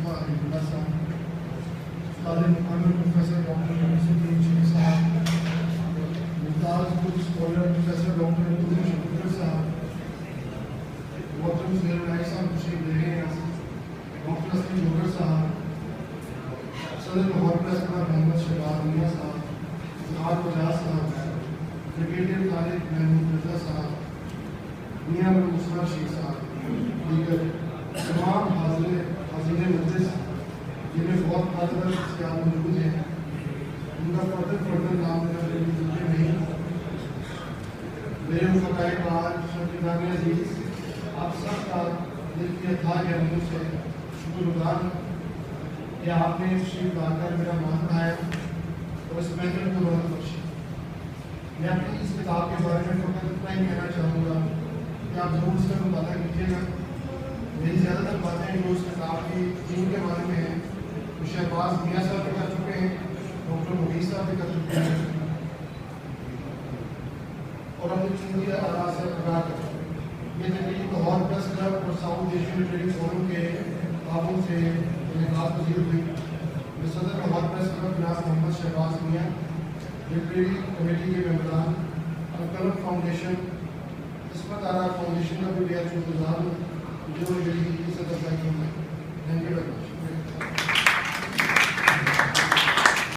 मुस्तफ़ा अलीगुल्ला साहब, उस्ताद मुक़र्रर प्रोफेसर डॉक्टर यूसुफ शेख साहब, मुमताज़ book scholar professor doctor Abdul Shafiq साहब, मोहतरम ज़ुहैर साहब तशरीफ़ ले रहे हैं, डॉक्टर असलम जोहर साहब, सदर लाहौर प्रेस क्लब मोहम्मद शहबाज मियां साहब, इज़हार बजाज साहब, ब्रिगेडियर तारिक महमूद रज़ा साहब, मियां मुस्लिम शेख साहब, दीगर तमाम हाज़िर मजलिस जिन्हें बहुत खातर से आप मौजूद हैं, उनका फर्दर नाम नहीं, मेरे मुफ़ाए बार शकीरान अज़ीज़, आप सब का दिल की अथाह गहराइयों से शुक्रगुज़ार कि आपने तशरीफ़ लाकर मेरा मान बढ़ाया और इस महफिल को बहुत बख्शी। मैं अपनी इस किताब के बारे में फ़कत इतना ही कहना चाहूँगा कि आप ज़रूर इसका मुताला कीजिएगा। मेरी ज़्यादातर बातें जो इस किताब की थीम के बारे में हैं तो शहबाज मियां साहब भी कर चुके हैं, डॉक्टर मुगीस साहब भी कर चुके हैं और अपनी कीमती आरा से आगाह कर चुके हैं। ये तकरीब लाहौर प्रेस क्लब और साउथ एशियन ट्रेडिंग फोरम के ताबन से इनेकाद पजीर हुई। मैं सदर लाहौर प्रेस क्लब जनाब मोहम्मद शहबाज मियां, लिटरेरी कमेटी के मेम्बरान, अलकलम फाउंडेशन, किस्मत आरा फाउंडेशन का भी बेहद शुक्रगुज़ार हूँ जो मेरी इज्जत अफजाई की है। Thank you very much.